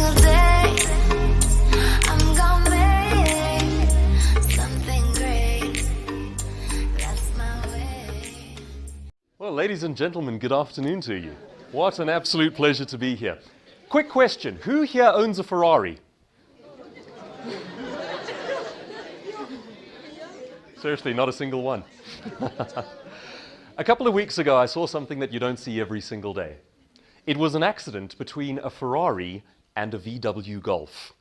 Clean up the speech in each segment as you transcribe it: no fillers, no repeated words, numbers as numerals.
single day. I'm gonna make something great. That's my way. Well, ladies and gentlemen, good afternoon to you. What an absolute pleasure to be here. Quick question, who here owns a Ferrari? Seriously, not a single one. A couple of weeks ago, I saw something that you don't see every single day. It was an accident between a Ferrari and a VW Golf.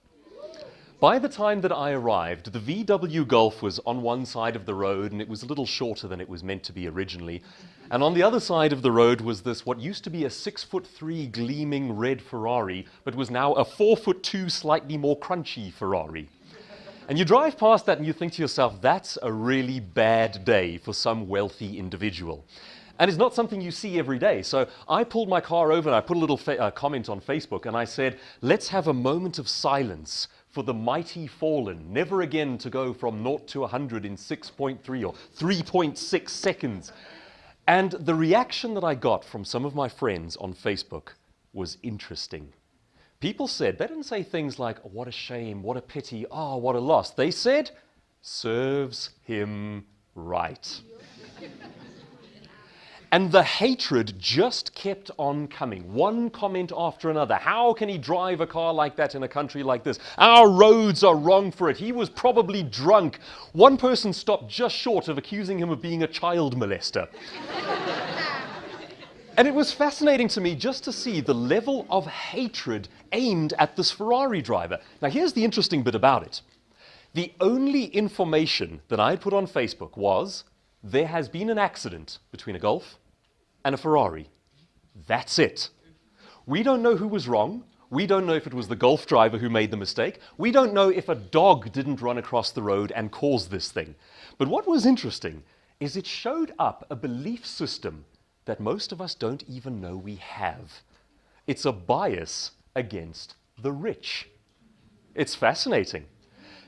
By the time that I arrived, the VW Golf was on one side of the road, and it was a little shorter than it was meant to be originally. And on the other side of the road was this, what used to be a 6'3" gleaming red Ferrari, but was now a 4'2", slightly more crunchy Ferrari. And you drive past that and you think to yourself, that's a really bad day for some wealthy individual. And it's not something you see every day. So I pulled my car over and I put a little comment on Facebook and I said, let's have a moment of silence for the mighty fallen, never again to go from 0 to 100 in 6.3 or 3.6 seconds. And the reaction that I got from some of my friends on Facebook was interesting. People said, they didn't say things like, oh, what a shame, what a pity, oh, what a loss. They said, serves him right. And the hatred just kept on coming, one comment after another. How can he drive a car like that in a country like this? Our roads are wrong for it. He was probably drunk. One person stopped just short of accusing him of being a child molester. And it was fascinating to me just to see the level of hatred aimed at this Ferrari driver. Now, here's the interesting bit about it. The only information that I had put on Facebook was, there has been an accident between a Golf and a Ferrari. That's it. We don't know who was wrong. We don't know if it was the Golf driver who made the mistake. We don't know if a dog didn't run across the road and cause this thing. But what was interesting is it showed up a belief system that most of us don't even know we have. It's a bias against the rich. It's fascinating.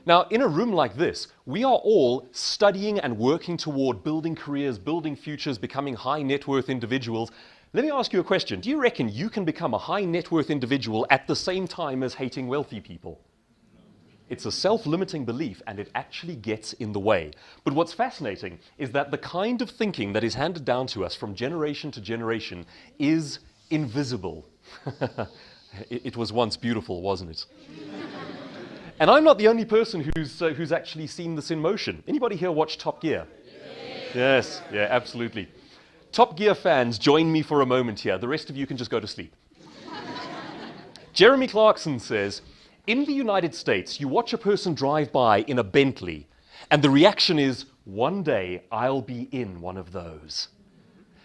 Now, in a room like this, we are all studying and working toward building careers, building futures, becoming high net worth individuals. Let me ask you a question. Do you reckon you can become a high net worth individual at the same time as hating wealthy people? It's a self-limiting belief, and it actually gets in the way. But what's fascinating is that the kind of thinking that is handed down to us from generation to generation is invisible. It was once beautiful, wasn't it? And I'm not the only person who's actually seen this in motion. Anybody here watch Top Gear? Yes, yeah, absolutely. Top Gear fans, join me for a moment here. The rest of you can just go to sleep. Jeremy Clarkson says, in the United States, you watch a person drive by in a Bentley, and the reaction is, one day I'll be in one of those.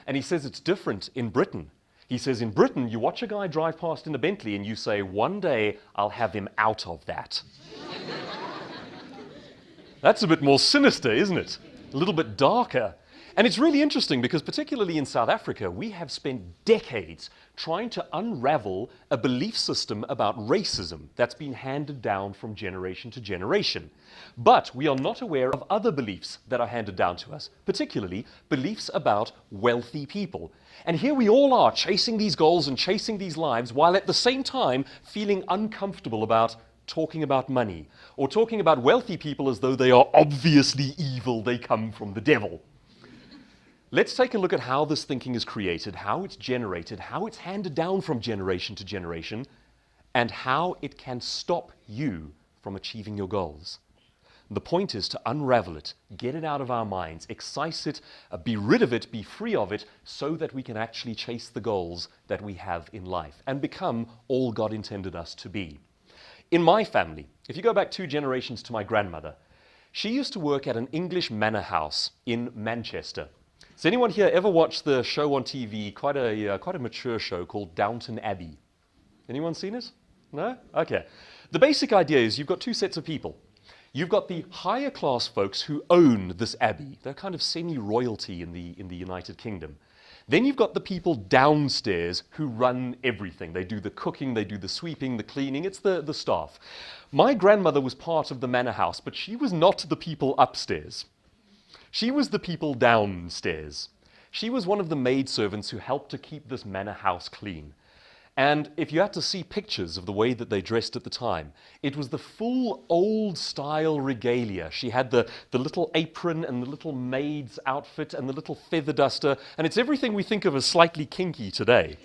And he says it's different in Britain. He says in Britain, you watch a guy drive past in a Bentley and you say, one day I'll have him out of that. That's a bit more sinister, isn't it? A little bit darker. And it's really interesting because particularly in South Africa, we have spent decades trying to unravel a belief system about racism that's been handed down from generation to generation. But we are not aware of other beliefs that are handed down to us, particularly beliefs about wealthy people. And here we all are chasing these goals and chasing these lives while at the same time feeling uncomfortable about talking about money or talking about wealthy people as though they are obviously evil, they come from the devil. Let's take a look at how this thinking is created, how it's generated, how it's handed down from generation to generation, and how it can stop you from achieving your goals. The point is to unravel it, get it out of our minds, excise it, be rid of it, be free of it, so that we can actually chase the goals that we have in life and become all God intended us to be. In my family, if you go back 2 generations to my grandmother, she used to work at an English manor house in Manchester. Has anyone here ever watched the show on TV, quite a mature show called Downton Abbey? Anyone seen it? No? Okay. The basic idea is you've got 2 sets of people. You've got the higher class folks who own this abbey. They're kind of semi-royalty in the United Kingdom. Then you've got the people downstairs who run everything. They do the cooking, they do the sweeping, the cleaning. It's the staff. My grandmother was part of the manor house, but she was not the people upstairs. She was the people downstairs. She was one of the maidservants who helped to keep this manor house clean. And if you had to see pictures of the way that they dressed at the time, it was the full old-style regalia. She had the little apron and the little maid's outfit and the little feather duster, and it's everything we think of as slightly kinky today.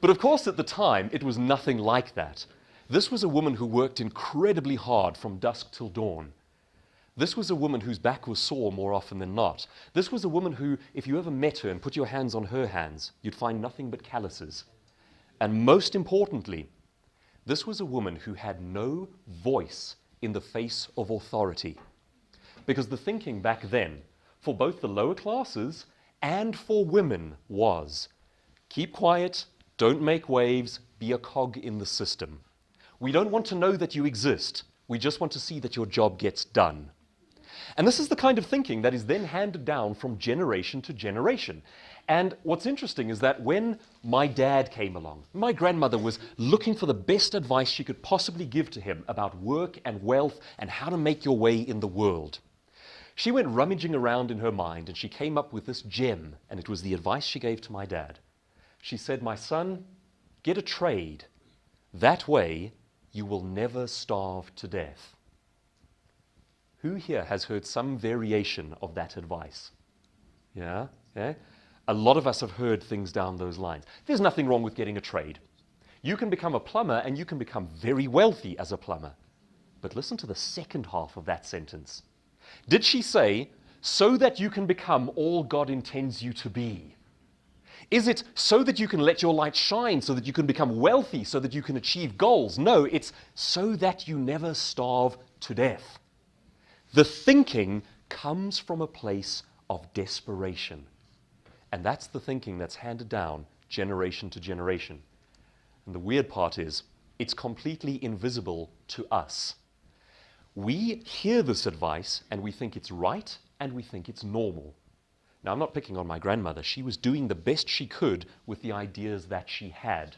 But of course, at the time, it was nothing like that. This was a woman who worked incredibly hard from dusk till dawn. This was a woman whose back was sore more often than not. This was a woman who, if you ever met her and put your hands on her hands, you'd find nothing but calluses. And most importantly, this was a woman who had no voice in the face of authority. Because the thinking back then, for both the lower classes and for women, was keep quiet, don't make waves, be a cog in the system. We don't want to know that you exist. We just want to see that your job gets done. And this is the kind of thinking that is then handed down from generation to generation. And what's interesting is that when my dad came along, my grandmother was looking for the best advice she could possibly give to him about work and wealth and how to make your way in the world. She went rummaging around in her mind and she came up with this gem, and it was the advice she gave to my dad. She said, "My son, get a trade. That way you will never starve to death." Who here has heard some variation of that advice? Yeah? A lot of us have heard things down those lines. There's nothing wrong with getting a trade. You can become a plumber and you can become very wealthy as a plumber. But listen to the second half of that sentence. Did she say, so that you can become all God intends you to be? Is it so that you can let your light shine, so that you can become wealthy, so that you can achieve goals? No, it's so that you never starve to death. The thinking comes from a place of desperation. And that's the thinking that's handed down generation to generation. And the weird part is, it's completely invisible to us. We hear this advice and we think it's right and we think it's normal. Now, I'm not picking on my grandmother. She was doing the best she could with the ideas that she had,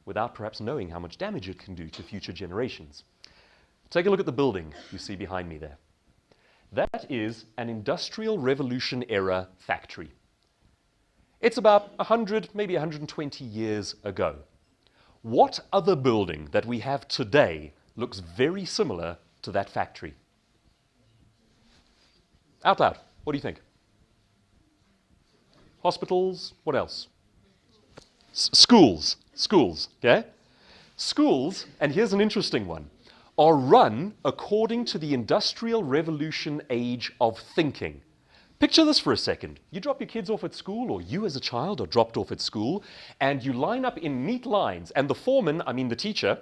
without perhaps knowing how much damage it can do to future generations. Take a look at the building you see behind me there. That is an Industrial Revolution era factory. It's about 100, maybe 120 years ago. What other building that we have today looks very similar to that factory? Out loud, what do you think? Hospitals, what else? Schools, okay? Schools, and here's an interesting one, are run according to the Industrial Revolution age of thinking. Picture this for a second. You drop your kids off at school, or you as a child are dropped off at school, and you line up in neat lines, and the foreman, I mean the teacher,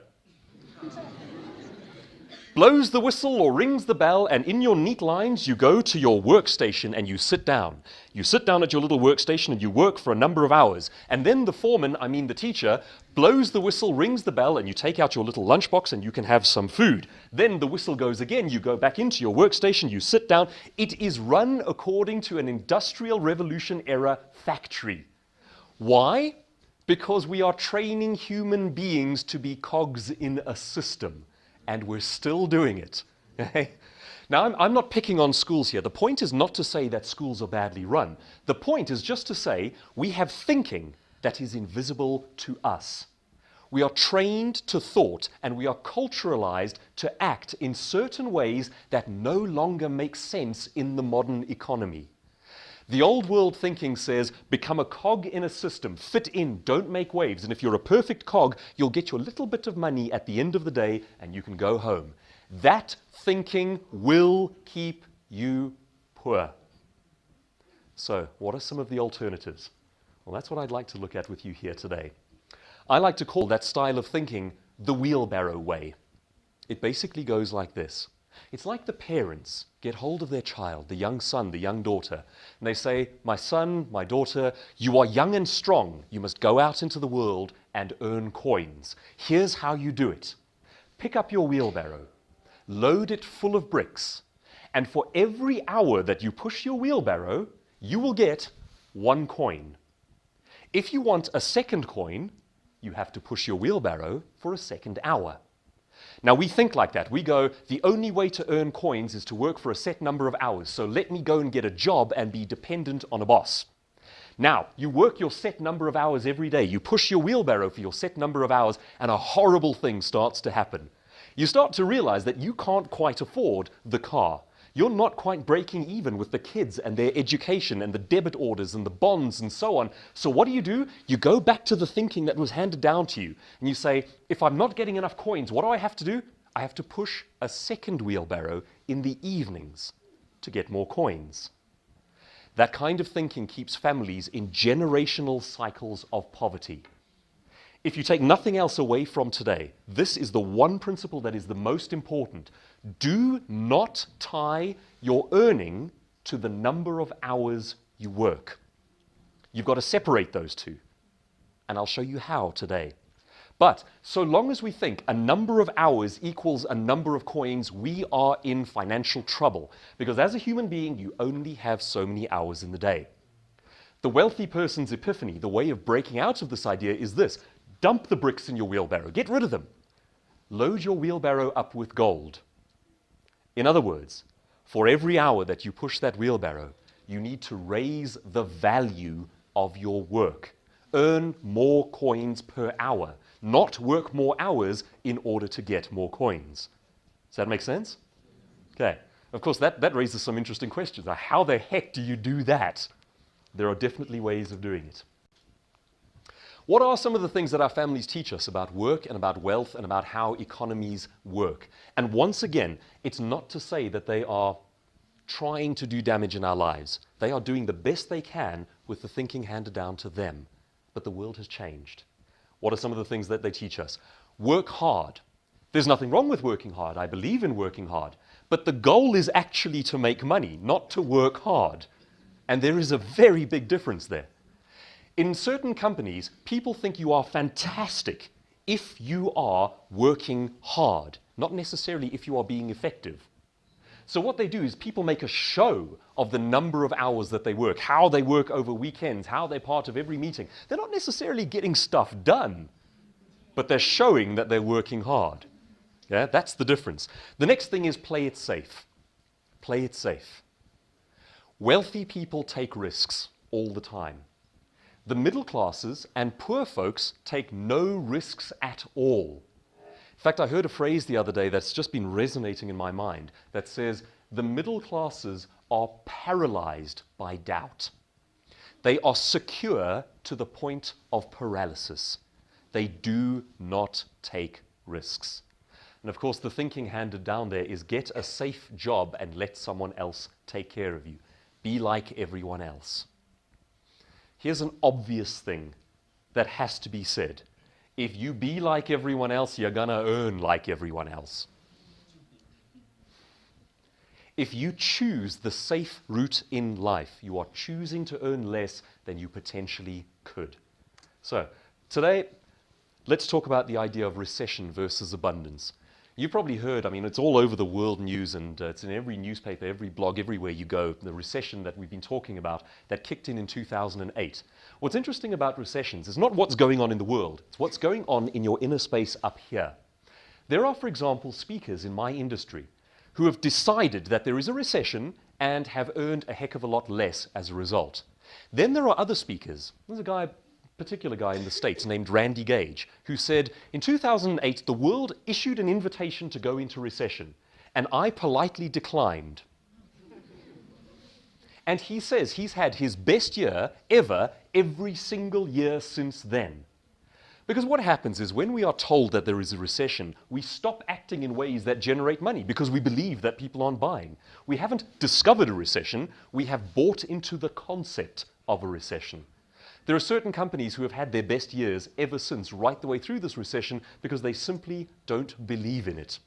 blows the whistle or rings the bell, and in your neat lines, you go to your workstation and you sit down. You sit down at your little workstation and you work for a number of hours. And then the foreman, I mean the teacher, blows the whistle, rings the bell, and you take out your little lunchbox and you can have some food. Then the whistle goes again, you go back into your workstation, you sit down. It is run according to an Industrial Revolution era factory. Why? Because we are training human beings to be cogs in a system. And we're still doing it. Now, I'm not picking on schools here. The point is not to say that schools are badly run. The point is just to say we have thinking that is invisible to us. We are trained to thought, and we are culturalized to act in certain ways that no longer make sense in the modern economy. The old world thinking says, become a cog in a system, fit in, don't make waves, and if you're a perfect cog, you'll get your little bit of money at the end of the day and you can go home. That thinking will keep you poor. So, what are some of the alternatives? Well, that's what I'd like to look at with you here today. I like to call that style of thinking the wheelbarrow way. It basically goes like this. It's like the parents get hold of their child, the young son, the young daughter, and they say, my son, my daughter, you are young and strong. You must go out into the world and earn coins. Here's how you do it. Pick up your wheelbarrow, load it full of bricks, and for every hour that you push your wheelbarrow, you will get 1 coin. If you want a second coin, you have to push your wheelbarrow for a second hour. Now, we think like that. We go, the only way to earn coins is to work for a set number of hours, so let me go and get a job and be dependent on a boss. Now, you work your set number of hours every day. You push your wheelbarrow for your set number of hours, and a horrible thing starts to happen. You start to realize that you can't quite afford the car. You're not quite breaking even with the kids and their education and the debit orders and the bonds and so on. So what do? You go back to the thinking that was handed down to you, and you say, if I'm not getting enough coins, what do I have to do? I have to push a second wheelbarrow in the evenings to get more coins. That kind of thinking keeps families in generational cycles of poverty. If you take nothing else away from today, this is the one principle that is the most important. Do not tie your earning to the number of hours you work. You've got to separate those two, and I'll show you how today. But so long as we think a number of hours equals a number of coins, we are in financial trouble. Because as a human being, you only have so many hours in the day. The wealthy person's epiphany, the way of breaking out of this idea is this. Dump the bricks in your wheelbarrow. Get rid of them. Load your wheelbarrow up with gold. In other words, for every hour that you push that wheelbarrow, you need to raise the value of your work. Earn more coins per hour. Not work more hours in order to get more coins. Does that make sense? Okay. Of course, that raises some interesting questions. Now, how the heck do you do that? There are definitely ways of doing it. What are some of the things that our families teach us about work and about wealth and about how economies work? And once again, it's not to say that they are trying to do damage in our lives. They are doing the best they can with the thinking handed down to them. But the world has changed. What are some of the things that they teach us? Work hard. There's nothing wrong with working hard. I believe in working hard. But the goal is actually to make money, not to work hard. And there is a very big difference there. In certain companies, people think you are fantastic if you are working hard, not necessarily if you are being effective. So what they do is people make a show of the number of hours that they work, how they work over weekends, how they're part of every meeting. They're not necessarily getting stuff done, but they're showing that they're working hard. Yeah, that's the difference. The next thing is play it safe. Play it safe. Wealthy people take risks all the time. The middle classes and poor folks take no risks at all. In fact, I heard a phrase the other day that's just been resonating in my mind that says, the middle classes are paralyzed by doubt. They are secure to the point of paralysis. They do not take risks. And of course, the thinking handed down there is get a safe job and let someone else take care of you. Be like everyone else. Here's an obvious thing that has to be said. If you be like everyone else, you're going to earn like everyone else. If you choose the safe route in life, you are choosing to earn less than you potentially could. So, today, let's talk about the idea of recession versus abundance. You've probably heard, it's all over the world news and it's in every newspaper, every blog, everywhere you go, the recession that we've been talking about that kicked in 2008. What's interesting about recessions is not what's going on in the world, it's what's going on in your inner space up here. There are, for example, speakers in my industry who have decided that there is a recession and have earned a heck of a lot less as a result. Then there are other speakers. There's a particular guy in the States named Randy Gage, who said, in 2008, the world issued an invitation to go into recession, and I politely declined. And he says he's had his best year ever every single year since then. Because what happens is when we are told that there is a recession, we stop acting in ways that generate money because we believe that people aren't buying. We haven't discovered a recession, we have bought into the concept of a recession. There are certain companies who have had their best years ever since, right the way through this recession, because they simply don't believe in it.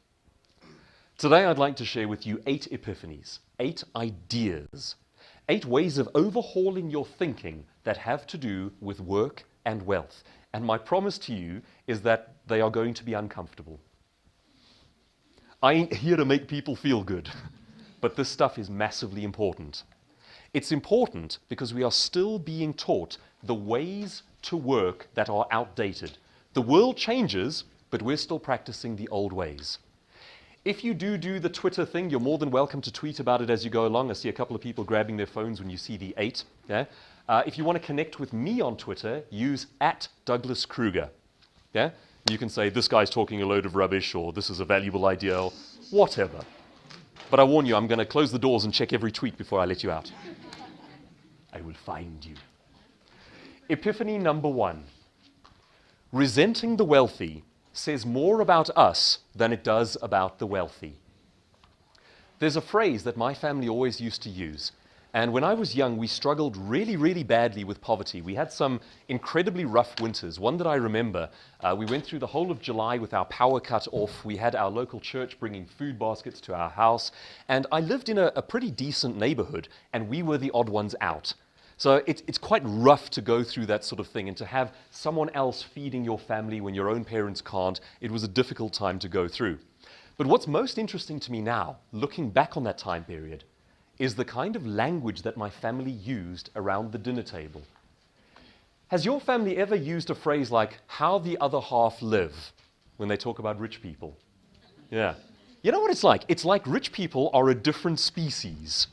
Today I'd like to share with you 8 epiphanies, 8 ideas, 8 ways of overhauling your thinking that have to do with work and wealth. And my promise to you is that they are going to be uncomfortable. I ain't here to make people feel good, but this stuff is massively important. It's important because we are still being taught the ways to work that are outdated. The world changes, but we're still practicing the old ways. If you do the Twitter thing, you're more than welcome to tweet about it as you go along. I see a couple of people grabbing their phones when you see the 8. Yeah? If you want to connect with me on Twitter, use @Douglas Kruger. Yeah? You can say, this guy's talking a load of rubbish, or this is a valuable idea, or whatever. But I warn you, I'm going to close the doors and check every tweet before I let you out. I will find you. Epiphany number 1. Resenting the wealthy says more about us than it does about the wealthy. There's a phrase that my family always used to use. And when I was young, we struggled really, really badly with poverty. We had some incredibly rough winters. One that I remember, we went through the whole of July with our power cut off. We had our local church bringing food baskets to our house. And I lived in a pretty decent neighborhood, and we were the odd ones out. So it's quite rough to go through that sort of thing, and to have someone else feeding your family when your own parents can't, it was a difficult time to go through. But what's most interesting to me now, looking back on that time period, is the kind of language that my family used around the dinner table. Has your family ever used a phrase like, how the other half live, when they talk about rich people? Yeah. You know what it's like? It's like rich people are a different species.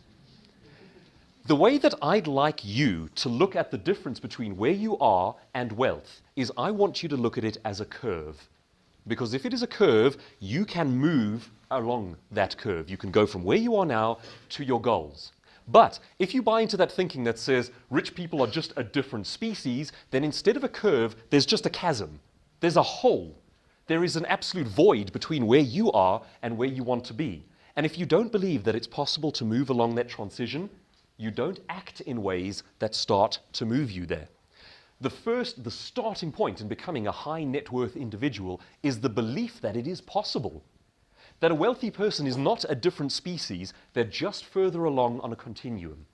The way that I'd like you to look at the difference between where you are and wealth is I want you to look at it as a curve. Because if it is a curve, you can move along that curve. You can go from where you are now to your goals. But if you buy into that thinking that says rich people are just a different species, then instead of a curve, there's just a chasm. There's a hole. There is an absolute void between where you are and where you want to be. And if you don't believe that it's possible to move along that transition, you don't act in ways that start to move you there. The starting point in becoming a high net worth individual is the belief that it is possible. That a wealthy person is not a different species, they're just further along on a continuum.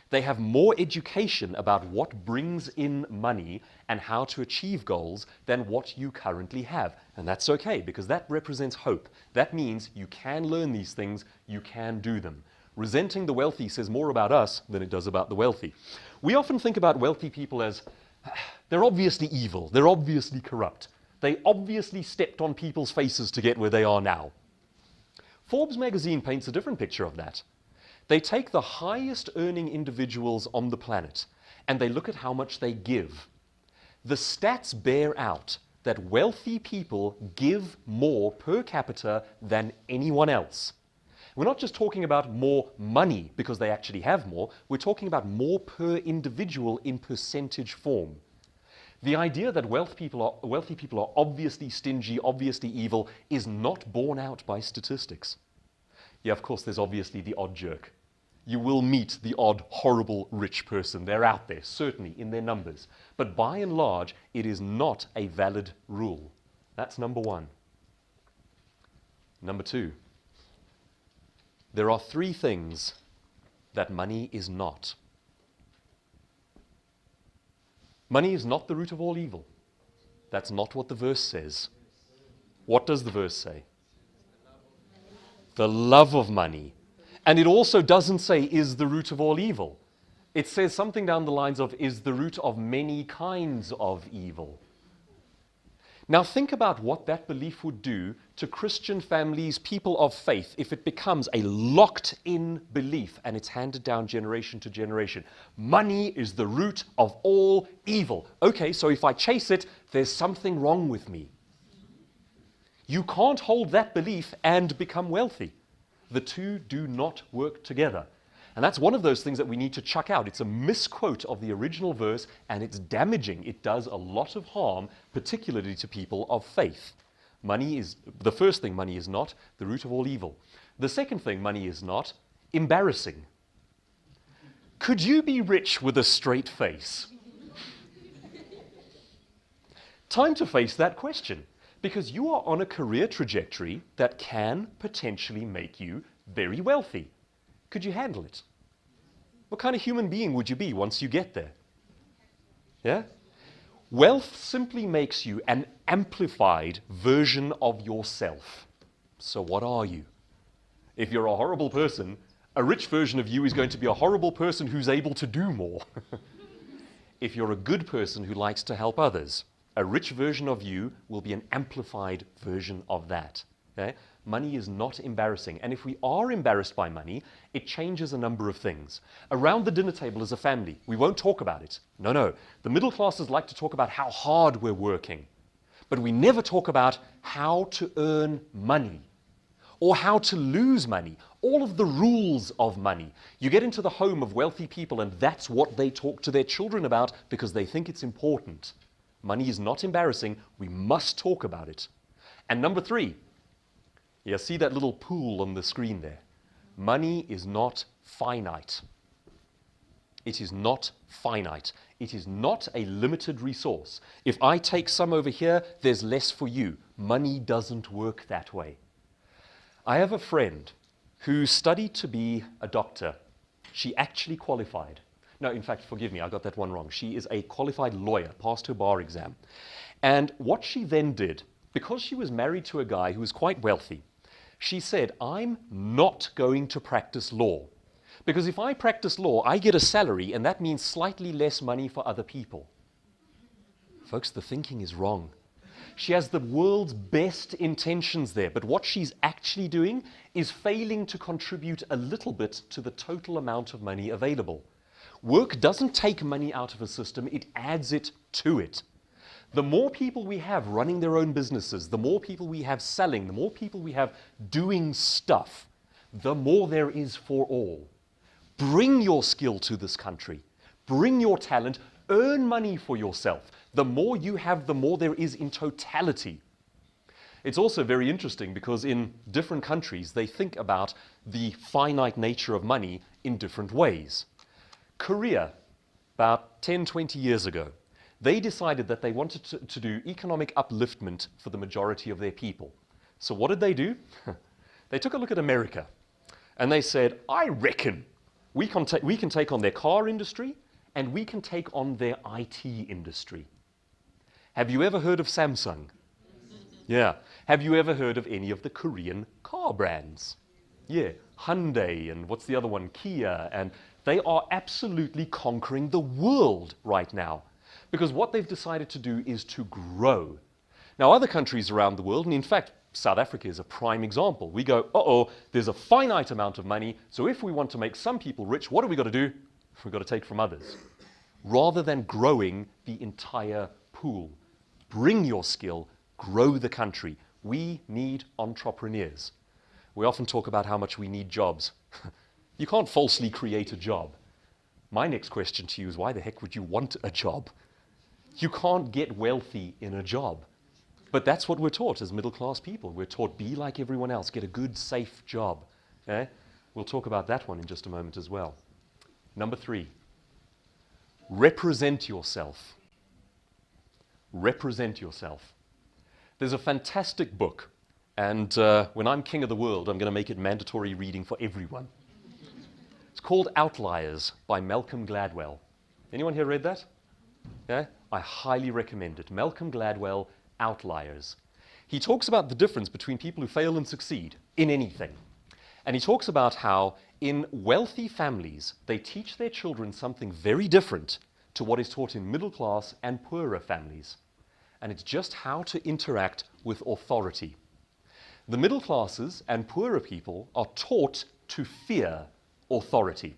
They have more education about what brings in money and how to achieve goals than what you currently have. And that's okay, because that represents hope. That means you can learn these things, you can do them. Resenting the wealthy says more about us than it does about the wealthy. We often think about wealthy people as, they're obviously evil, they're obviously corrupt. They obviously stepped on people's faces to get where they are now. Forbes magazine paints a different picture of that. They take the highest earning individuals on the planet and they look at how much they give. The stats bear out that wealthy people give more per capita than anyone else. We're not just talking about more money because they actually have more, we're talking about more per individual in percentage form. The idea that wealthy people are obviously stingy, obviously evil, is not borne out by statistics. Yeah, of course, there's obviously the odd jerk. You will meet the odd, horrible, rich person. They're out there, certainly, in their numbers. But by and large, it is not a valid rule. That's number 1. Number 2. There are 3 things that money is not. Money is not the root of all evil. That's not what the verse says. What does the verse say? The love of money. And it also doesn't say, is the root of all evil. It says something down the lines of, is the root of many kinds of evil. Now think about what that belief would do to Christian families, people of faith, if it becomes a locked-in belief and it's handed down generation to generation. Money is the root of all evil. Okay, so if I chase it, there's something wrong with me. You can't hold that belief and become wealthy. The two do not work together. And that's one of those things that we need to chuck out. It's a misquote of the original verse, and it's damaging. It does a lot of harm, particularly to people of faith. Money is, the first thing, money is not the root of all evil. The second thing, money is not embarrassing. Could you be rich with a straight face? Time to face that question, because you are on a career trajectory that can potentially make you very wealthy. Could you handle it? What kind of human being would you be once you get there? Yeah? Wealth simply makes you an amplified version of yourself. So what are you? If you're a horrible person, a rich version of you is going to be a horrible person who's able to do more. If you're a good person who likes to help others, a rich version of you will be an amplified version of that. Okay? Money is not embarrassing. And if we are embarrassed by money, it changes a number of things. Around the dinner table as a family, we won't talk about it. No, no. The middle classes like to talk about how hard we're working. But we never talk about how to earn money or how to lose money, all of the rules of money. You get into the home of wealthy people and that's what they talk to their children about because they think it's important. Money is not embarrassing. We must talk about it. And number 3, you see that little pool on the screen there? Money is not finite. It is not finite. It is not a limited resource. If I take some over here, there's less for you. Money doesn't work that way. I have a friend who studied to be a doctor. She actually qualified. No, in fact, forgive me, I got that one wrong. She is a qualified lawyer, passed her bar exam. And what she then did, because she was married to a guy who was quite wealthy, she said, I'm not going to practice law. Because if I practice law, I get a salary, and that means slightly less money for other people. Folks, the thinking is wrong. She has the world's best intentions there, but what she's actually doing is failing to contribute a little bit to the total amount of money available. Work doesn't take money out of a system, it adds it to it. The more people we have running their own businesses, the more people we have selling, the more people we have doing stuff, the more there is for all. Bring your skill to this country. Bring your talent. Earn money for yourself. The more you have, the more there is in totality. It's also very interesting because in different countries, they think about the finite nature of money in different ways. Korea, about 10, 20 years ago, they decided that they wanted to do economic upliftment for the majority of their people. So what did they do? They took a look at America and they said, I reckon we can take on their car industry and we can take on their IT industry. Have you ever heard of Samsung? Yeah. Have you ever heard of any of the Korean car brands? Yeah. Hyundai and what's the other one? Kia. And they are absolutely conquering the world right now. Because what they've decided to do is to grow. Now, other countries around the world, and in fact, South Africa is a prime example. We go, uh-oh, there's a finite amount of money, so if we want to make some people rich, what do we got to do? We've got to take from others. Rather than growing the entire pool. Bring your skill, grow the country. We need entrepreneurs. We often talk about how much we need jobs. You can't falsely create a job. My next question to you is, why the heck would you want a job? You can't get wealthy in a job. But that's what we're taught as middle-class people. We're taught, be like everyone else, get a good, safe job. Okay? We'll talk about that one in just a moment as well. Number 3, represent yourself. Represent yourself. There's a fantastic book, and when I'm king of the world, I'm going to make it mandatory reading for everyone. It's called Outliers by Malcolm Gladwell. Anyone here read that? Yeah? I highly recommend it. Malcolm Gladwell, Outliers. He talks about the difference between people who fail and succeed in anything. And he talks about how in wealthy families, they teach their children something very different to what is taught in middle class and poorer families. And it's just how to interact with authority. The middle classes and poorer people are taught to fear authority.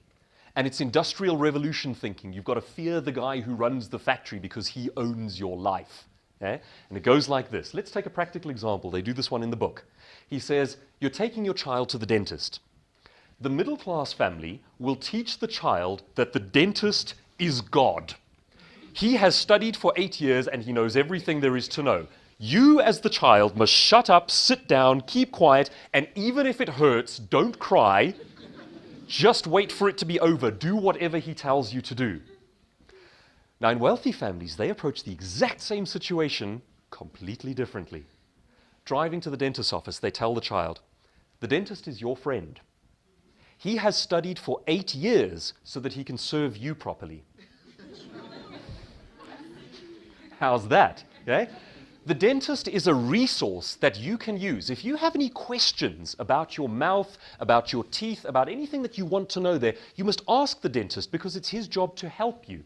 And it's industrial revolution thinking. You've got to fear the guy who runs the factory because he owns your life. Okay? And it goes like this. Let's take a practical example. They do this one in the book. He says, you're taking your child to the dentist. The middle class family will teach the child that the dentist is God. He has studied for 8 years and he knows everything there is to know. You as the child must shut up, sit down, keep quiet, and even if it hurts, don't cry. Just wait for it to be over. Do whatever he tells you to do. Now, in wealthy families, they approach the exact same situation completely differently. Driving to the dentist's office, they tell the child, the dentist is your friend. He has studied for 8 years so that he can serve you properly. How's that? Okay? The dentist is a resource that you can use. If you have any questions about your mouth, about your teeth, about anything that you want to know there, you must ask the dentist because it's his job to help you.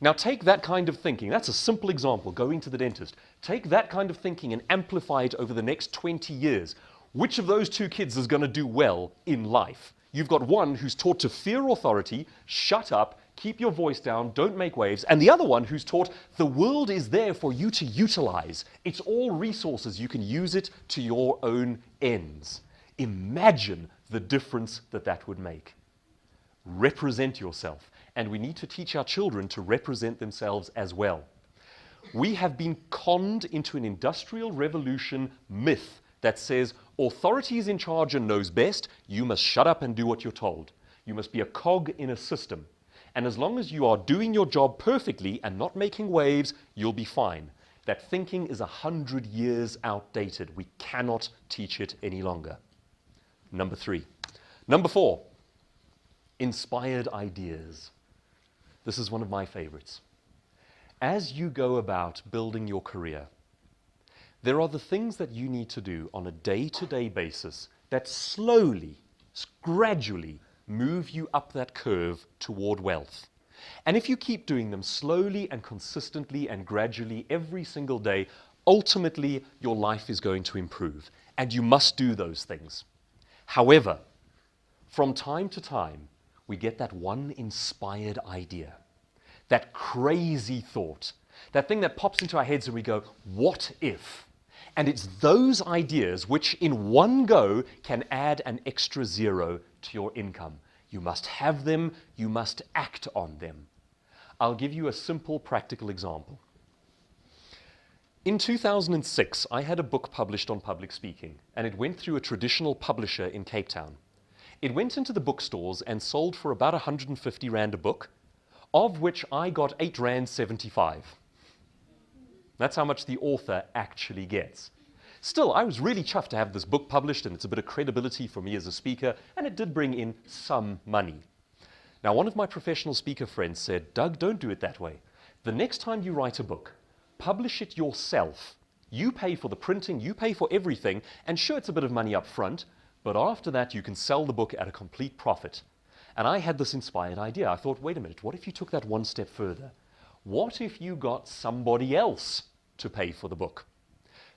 Now take that kind of thinking, that's a simple example, going to the dentist. Take that kind of thinking and amplify it over the next 20 years. Which of those two kids is going to do well in life? You've got one who's taught to fear authority, shut up, keep your voice down, don't make waves, and the other one who's taught the world is there for you to utilize. It's all resources, you can use it to your own ends. Imagine the difference that that would make. Represent yourself. And we need to teach our children to represent themselves as well. We have been conned into an industrial revolution myth that says authority is in charge and knows best. You must shut up and do what you're told. You must be a cog in a system. And as long as you are doing your job perfectly and not making waves, you'll be fine. That thinking is 100 years outdated. We cannot teach it any longer. Number 3. Number 4, inspired ideas. This is one of my favorites. As you go about building your career, there are the things that you need to do on a day-to-day basis that slowly, gradually move you up that curve toward wealth. And if you keep doing them slowly and consistently and gradually every single day, ultimately your life is going to improve. And you must do those things. However, from time to time, we get that one inspired idea, that crazy thought, that thing that pops into our heads and we go, what if? And it's those ideas which in one go can add an extra zero to your income. You must have them, you must act on them. I'll give you a simple practical example. In 2006, I had a book published on public speaking, and it went through a traditional publisher in Cape Town. It went into the bookstores and sold for about 150 Rand a book, of which I got 8 Rand 75. That's how much the author actually gets. Still, I was really chuffed to have this book published, and it's a bit of credibility for me as a speaker, and it did bring in some money. Now, one of my professional speaker friends said, Doug, don't do it that way. The next time you write a book, publish it yourself. You pay for the printing, you pay for everything, and sure, it's a bit of money up front, but after that, you can sell the book at a complete profit. And I had this inspired idea. I thought, wait a minute, what if you took that one step further? What if you got somebody else to pay for the book?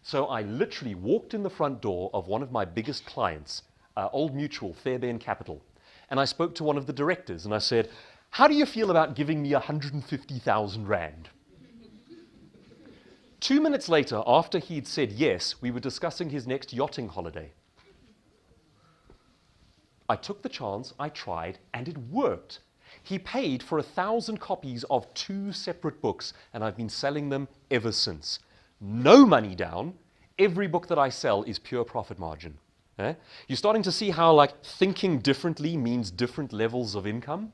So I literally walked in the front door of one of my biggest clients, Old Mutual, Fairbairn Capital, and I spoke to one of the directors, and I said, how do you feel about giving me 150,000 Rand? 2 minutes later, after he'd said yes, we were discussing his next yachting holiday. I took the chance, I tried, and it worked. He paid for 1,000 copies of 2 separate books, and I've been selling them ever since. No money down. Every book that I sell is pure profit margin. You're starting to see how thinking differently means different levels of income?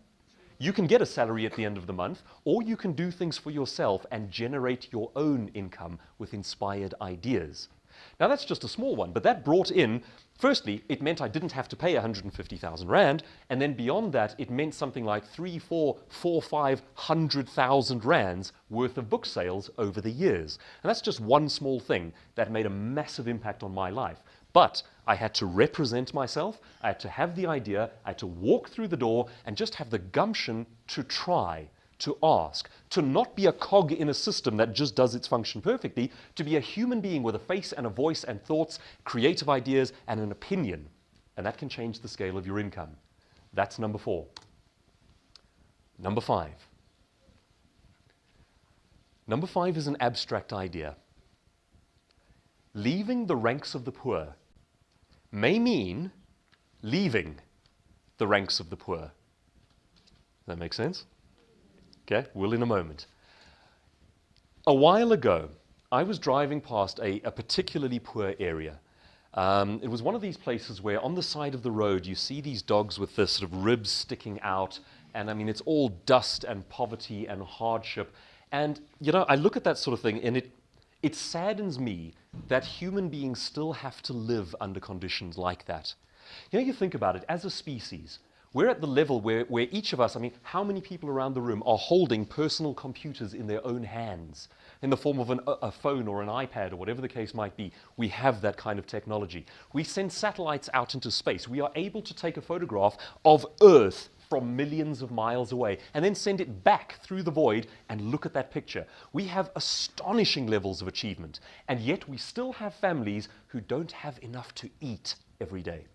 You can get a salary at the end of the month, or you can do things for yourself and generate your own income with inspired ideas. Now that's just a small one, but that brought in, firstly, it meant I didn't have to pay 150,000 Rand, and then beyond that, it meant something like 500,000 Rands worth of book sales over the years. And that's just one small thing that made a massive impact on my life. But I had to represent myself, I had to have the idea, I had to walk through the door and just have the gumption to try, to ask, to not be a cog in a system that just does its function perfectly, to be a human being with a face and a voice and thoughts, creative ideas and an opinion. And that can change the scale of your income. That's number 4. Number 5. Number 5 is an abstract idea. Leaving the ranks of the poor may mean leaving the ranks of the poor. Does that make sense? Okay, we'll in a moment. A while ago, I was driving past a particularly poor area. It was one of these places where on the side of the road you see these dogs with the sort of ribs sticking out, and I mean it's all dust and poverty and hardship. And you know, I look at that sort of thing and it saddens me that human beings still have to live under conditions like that. You know, you think about it, as a species, we're at the level where each of us, I mean, how many people around the room are holding personal computers in their own hands in the form of a phone or an iPad or whatever the case might be? We have that kind of technology. We send satellites out into space. We are able to take a photograph of Earth from millions of miles away and then send it back through the void and look at that picture. We have astonishing levels of achievement, and yet we still have families who don't have enough to eat every day.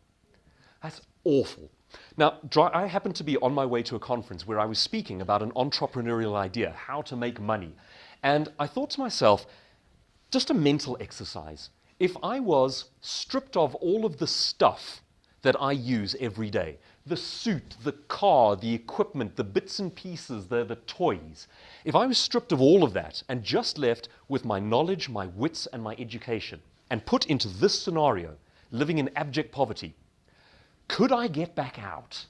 That's awful. Now, I happened to be on my way to a conference where I was speaking about an entrepreneurial idea, how to make money. And I thought to myself, just a mental exercise. If I was stripped of all of the stuff that I use every day, the suit, the car, the equipment, the bits and pieces, the toys, if I was stripped of all of that and just left with my knowledge, my wits, and my education, and put into this scenario, living in abject poverty, could I get back out?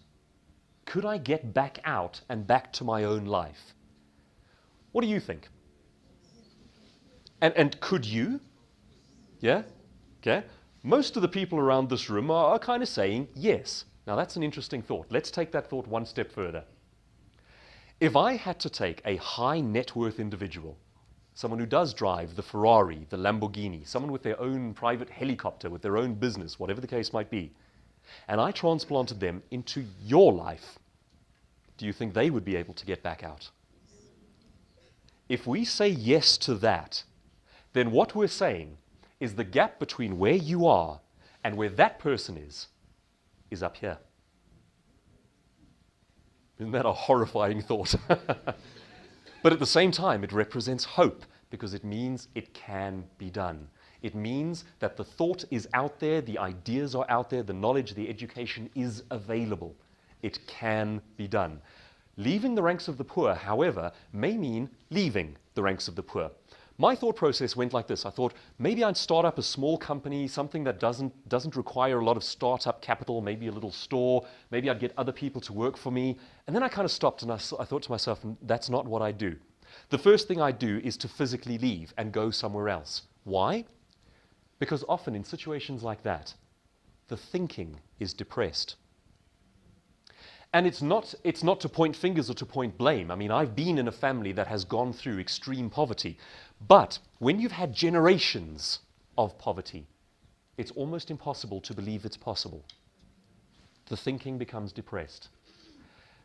Could I get back out and back to my own life? What do you think? And could you? Yeah? Okay. Most of the people around this room are kind of saying yes. Now that's an interesting thought. Let's take that thought one step further. If I had to take a high net worth individual, someone who does drive the Ferrari, the Lamborghini, someone with their own private helicopter, with their own business, whatever the case might be, and I transplanted them into your life, do you think they would be able to get back out? If we say yes to that, then what we're saying is the gap between where you are and where that person is up here. Isn't that a horrifying thought? But at the same time, it represents hope because it means it can be done. It means that the thought is out there, the ideas are out there, the knowledge, the education is available. It can be done. Leaving the ranks of the poor, however, may mean leaving the ranks of the poor. My thought process went like this. I thought maybe I'd start up a small company, something that doesn't require a lot of startup capital, maybe a little store, maybe I'd get other people to work for me. And then I kind of stopped and I thought to myself, that's not what I do. The first thing I do is to physically leave and go somewhere else. Why? Because often in situations like that, the thinking is depressed. And it's not to point fingers or to point blame. I mean, I've been in a family that has gone through extreme poverty. But when you've had generations of poverty, it's almost impossible to believe it's possible. The thinking becomes depressed.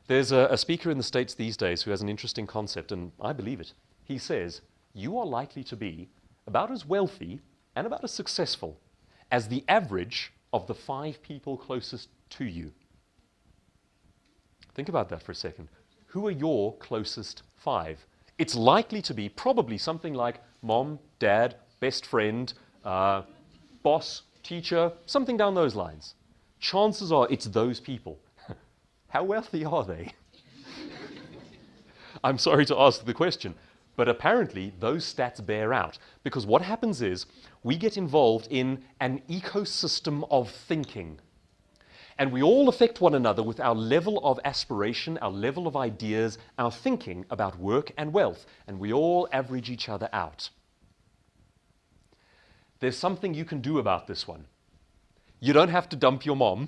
There's a speaker in the States these days who has an interesting concept, and I believe it. He says, you are likely to be about as wealthy and about as successful as the average of the 5 people closest to you. Think about that for a second. Who are your closest 5? It's likely to be probably something like mom, dad, best friend, boss, teacher, something down those lines. Chances are it's those people. How wealthy are they? I'm sorry to ask the question, but apparently those stats bear out. Because what happens is we get involved in an ecosystem of thinking. And we all affect one another with our level of aspiration, our level of ideas, our thinking about work and wealth. And we all average each other out. There's something you can do about this one. You don't have to dump your mom.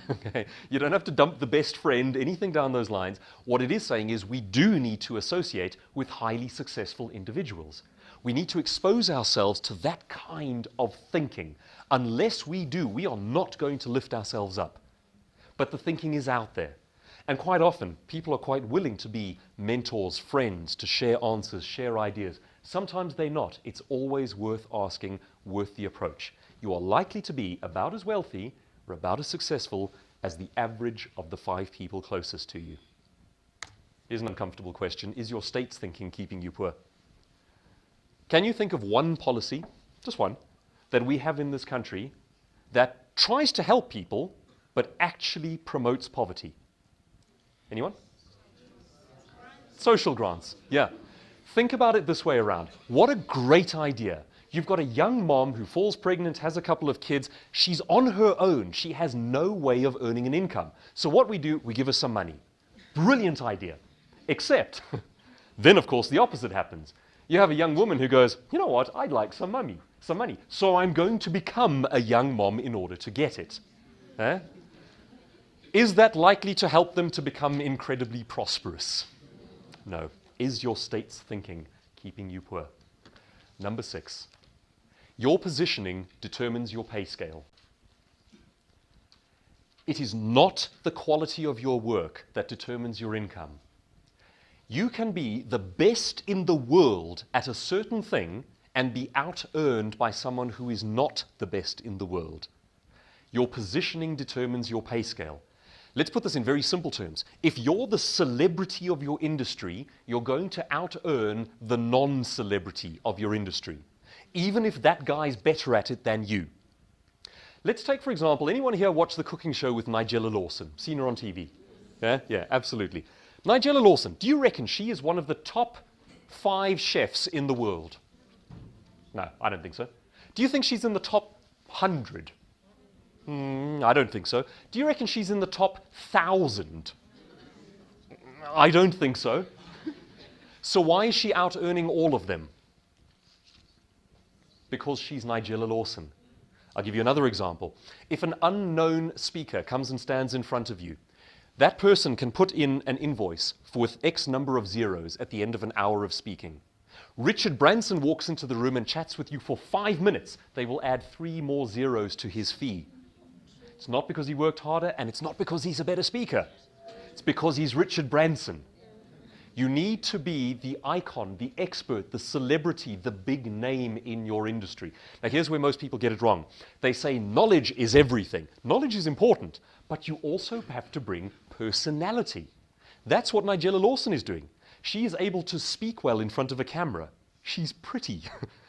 Okay? You don't have to dump the best friend, anything down those lines. What it is saying is we do need to associate with highly successful individuals. We need to expose ourselves to that kind of thinking. Unless we do, we are not going to lift ourselves up. But the thinking is out there. And quite often, people are quite willing to be mentors, friends, to share answers, share ideas. Sometimes they're not. It's always worth asking, worth the approach. You are likely to be about as wealthy or about as successful as the average of the 5 people closest to you. Here's an uncomfortable question. Is your state's thinking keeping you poor? Can you think of one policy, just one, that we have in this country that tries to help people but actually promotes poverty? Anyone? Social grants, yeah. Think about it this way around. What a great idea. You've got a young mom who falls pregnant, has a couple of kids. She's on her own. She has no way of earning an income. So what we do, we give her some money. Brilliant idea. Except, then of course the opposite happens. You have a young woman who goes, you know what, I'd like some money. So I'm going to become a young mom in order to get it. Eh? Is that likely to help them to become incredibly prosperous? No. Is your state's thinking keeping you poor? Number 6, your positioning determines your pay scale. It is not the quality of your work that determines your income. You can be the best in the world at a certain thing and be out-earned by someone who is not the best in the world. Your positioning determines your pay scale. Let's put this in very simple terms. If you're the celebrity of your industry, you're going to out-earn the non-celebrity of your industry, even if that guy's better at it than you. Let's take, for example, anyone here watch the cooking show with Nigella Lawson? Seen her on TV? Yeah, absolutely. Nigella Lawson, do you reckon she is one of the top 5 chefs in the world? No, I don't think so. Do you think she's in the top 100? I don't think so. Do you reckon she's in the top 1,000? I don't think so. So why is she out earning all of them? Because she's Nigella Lawson. I'll give you another example. If an unknown speaker comes and stands in front of you, that person can put in an invoice with X number of zeros at the end of an hour of speaking. Richard Branson walks into the room and chats with you for 5 minutes. They will add 3 more zeros to his fee. It's not because he worked harder, and it's not because he's a better speaker. It's because he's Richard Branson. You need to be the icon, the expert, the celebrity, the big name in your industry. Now, here's where most people get it wrong. They say knowledge is everything. Knowledge is important, but you also have to bring personality. That's what Nigella Lawson is doing. She is able to speak well in front of a camera. She's pretty.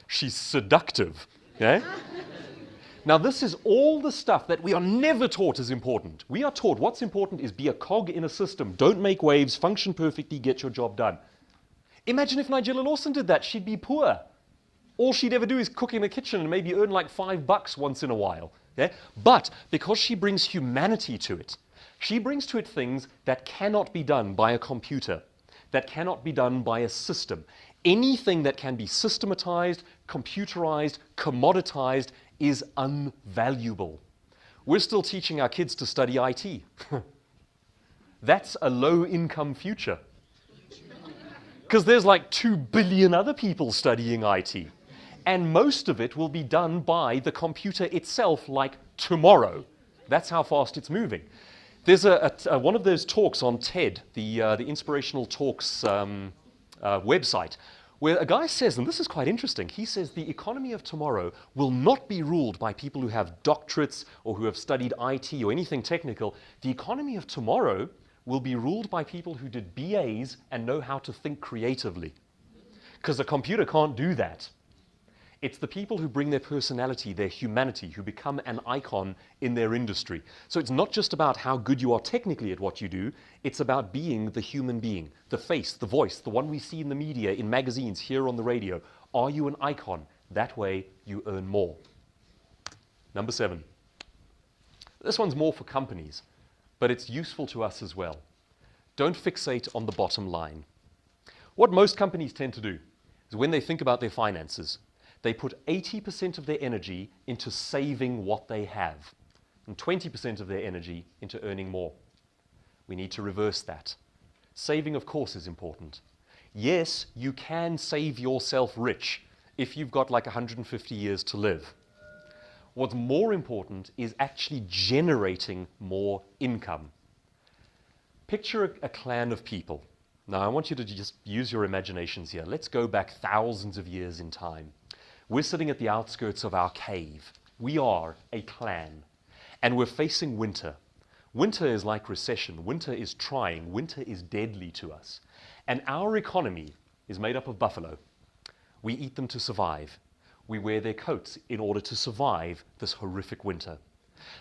She's seductive. Okay? Now, this is all the stuff that we are never taught is important. We are taught what's important is be a cog in a system, don't make waves, function perfectly, get your job done. Imagine if Nigella Lawson did that, she'd be poor. All she'd ever do is cook in the kitchen and maybe earn like $5 once in a while. Okay? But because she brings humanity to it, she brings to it things that cannot be done by a computer, that cannot be done by a system. Anything that can be systematized, computerized, commoditized is unvaluable. We're still teaching our kids to study IT. That's a low-income future. Because there's like 2 billion other people studying IT. And most of it will be done by the computer itself like tomorrow. That's how fast it's moving. There's one of those talks on TED, the Inspirational Talks website, where a guy says, and this is quite interesting, he says the economy of tomorrow will not be ruled by people who have doctorates or who have studied IT or anything technical. The economy of tomorrow will be ruled by people who did BAs and know how to think creatively. Because a computer can't do that. It's the people who bring their personality, their humanity, who become an icon in their industry. So it's not just about how good you are technically at what you do, it's about being the human being, the face, the voice, the one we see in the media, in magazines, here on the radio. Are you an icon? That way you earn more. Number 7. This one's more for companies, but it's useful to us as well. Don't fixate on the bottom line. What most companies tend to do is when they think about their finances, they put 80% of their energy into saving what they have and 20% of their energy into earning more. We need to reverse that. Saving, of course, is important. Yes, you can save yourself rich if you've got like 150 years to live. What's more important is actually generating more income. Picture a clan of people. Now, I want you to just use your imaginations here. Let's go back thousands of years in time. We're sitting at the outskirts of our cave. We are a clan, and we're facing winter. Winter is like recession. Winter is trying. Winter is deadly to us. And our economy is made up of buffalo. We eat them to survive. We wear their coats in order to survive this horrific winter.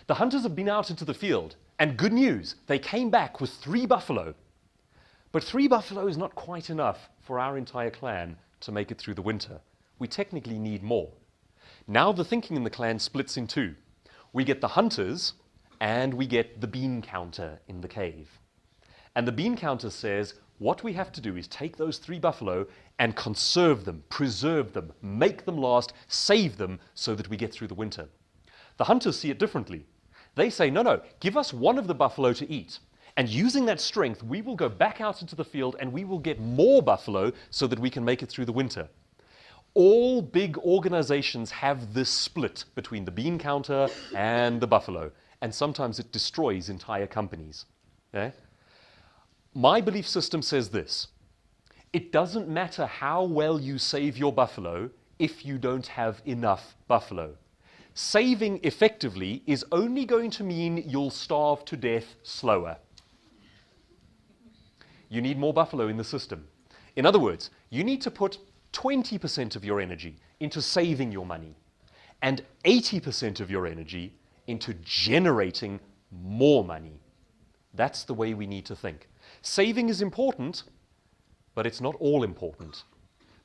The hunters have been out into the field, and good news, they came back with 3 buffalo. But 3 buffalo is not quite enough for our entire clan to make it through the winter. We technically need more. Now the thinking in the clan splits in 2. We get the hunters and we get the bean counter in the cave. And the bean counter says, what we have to do is take those 3 buffalo and conserve them, preserve them, make them last, save them so that we get through the winter. The hunters see it differently. They say, no, give us one of the buffalo to eat. And using that strength, we will go back out into the field and we will get more buffalo so that we can make it through the winter. All big organizations have this split between the bean counter and the buffalo. and sometimes it destroys entire companies. Okay? My belief system says this: it doesn't matter how well you save your buffalo if you don't have enough buffalo. Saving effectively is only going to mean you'll starve to death slower. You need more buffalo in the system. In other words, you need to put 20% of your energy into saving your money and 80% of your energy into generating more money. That's the way we need to think. Saving is important, but it's not all important.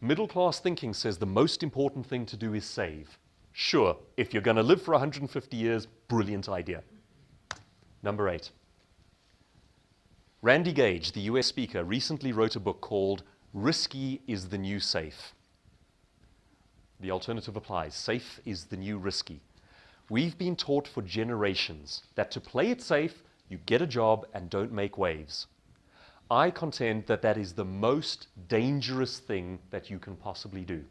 Middle-class thinking says the most important thing to do is save. Sure, if you're going to live for 150 years, brilliant idea. Number 8. Randy Gage, the US speaker, recently wrote a book called Risky is the New Safe. The alternative applies. Safe is the new risky. We've been taught for generations that to play it safe, you get a job and don't make waves. I contend that that is the most dangerous thing that you can possibly do,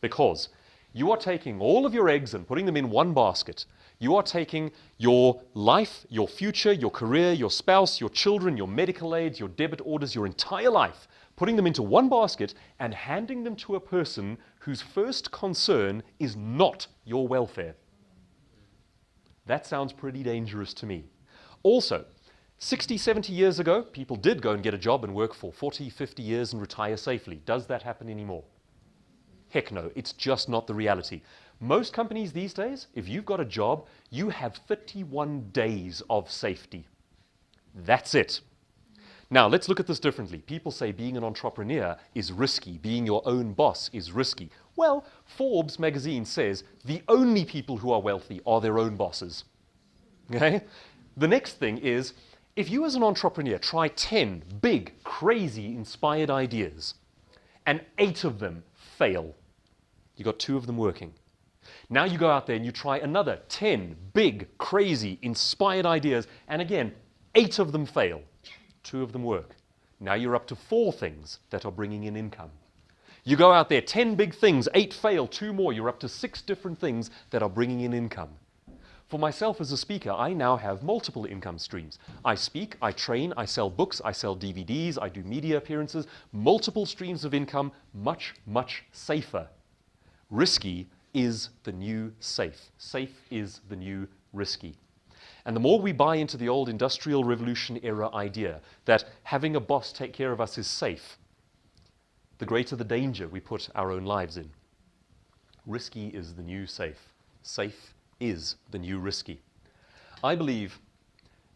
because you are taking all of your eggs and putting them in one basket. You are taking your life, your future, your career, your spouse, your children, your medical aids, your debit orders, your entire life, putting them into one basket and handing them to a person whose first concern is not your welfare. That sounds pretty dangerous to me. Also, 60, 70 years ago, people did go and get a job and work for 40, 50 years and retire safely. Does that happen anymore? Heck no, it's just not the reality. Most companies these days, if you've got a job, you have 31 days of safety. That's it. Now, let's look at this differently. People say being an entrepreneur is risky. Being your own boss is risky. Well, Forbes magazine says the only people who are wealthy are their own bosses. Okay? The next thing is, if you as an entrepreneur try 10 big, crazy, inspired ideas, and 8 of them fail, you got 2 of them working. Now you go out there and you try another 10 big, crazy, inspired ideas, and again, 8 of them fail. 2 of them work. Now you're up to 4 things that are bringing in income. You go out there, 10 big things, 8 fail, 2 more. You're up to 6 different things that are bringing in income. For myself as a speaker, I now have multiple income streams. I speak, I train, I sell books, I sell DVDs, I do media appearances, multiple streams of income, much, much safer. Risky is the new safe. Safe is the new risky. And the more we buy into the old Industrial Revolution era idea that having a boss take care of us is safe, the greater the danger we put our own lives in. Risky is the new safe. Safe is the new risky. I believe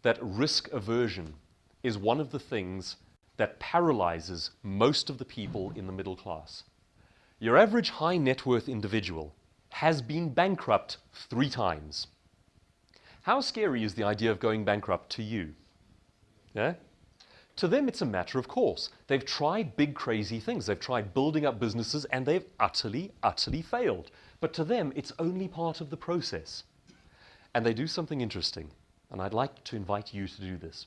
that risk aversion is one of the things that paralyzes most of the people in the middle class. Your average high net worth individual has been bankrupt 3 times. How scary is the idea of going bankrupt to you? Yeah? To them, it's a matter of course. They've tried big, crazy things. They've tried building up businesses, and they've utterly, utterly failed. But to them, it's only part of the process. And they do something interesting, and I'd like to invite you to do this.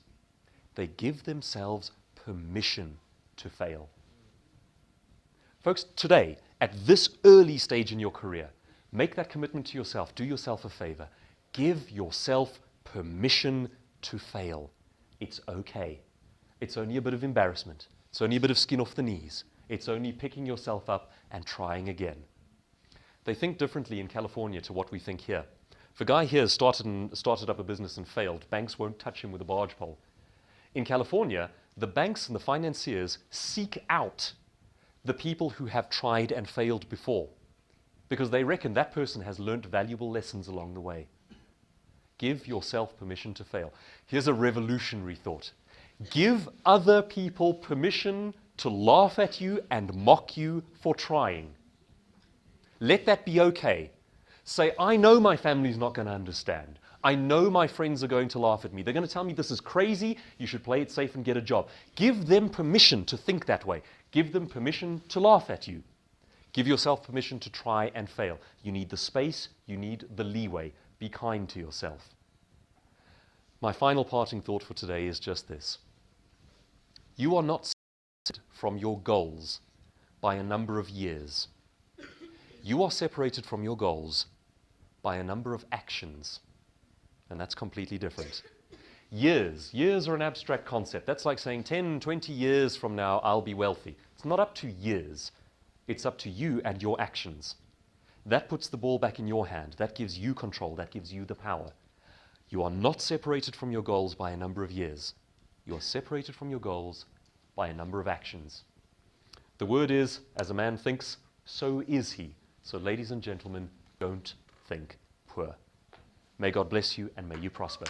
They give themselves permission to fail. Folks, today, at this early stage in your career, make that commitment to yourself. Do yourself a favor. Give yourself permission to fail. It's okay. It's only a bit of embarrassment. It's only a bit of skin off the knees. It's only picking yourself up and trying again. They think differently in California to what we think here. If a guy here started up a business and failed, banks won't touch him with a barge pole. In California, the banks and the financiers seek out the people who have tried and failed before, because they reckon that person has learned valuable lessons along the way. Give yourself permission to fail. Here's a revolutionary thought. Give other people permission to laugh at you and mock you for trying. Let that be okay. Say, I know my family's not going to understand. I know my friends are going to laugh at me. They're going to tell me this is crazy, you should play it safe and get a job. Give them permission to think that way. Give them permission to laugh at you. Give yourself permission to try and fail. You need the space, you need the leeway. Be kind to yourself. My final parting thought for today is just this. You are not separated from your goals by a number of years. You are separated from your goals by a number of actions. And that's completely different. Years. Years are an abstract concept. That's like saying 10, 20 years from now, I'll be wealthy. It's not up to years. It's up to you and your actions. That puts the ball back in your hand. That gives you control. That gives you the power. You are not separated from your goals by a number of years. You are separated from your goals by a number of actions. The word is, as a man thinks, so is he. So ladies and gentlemen, don't think poor. May God bless you and may you prosper.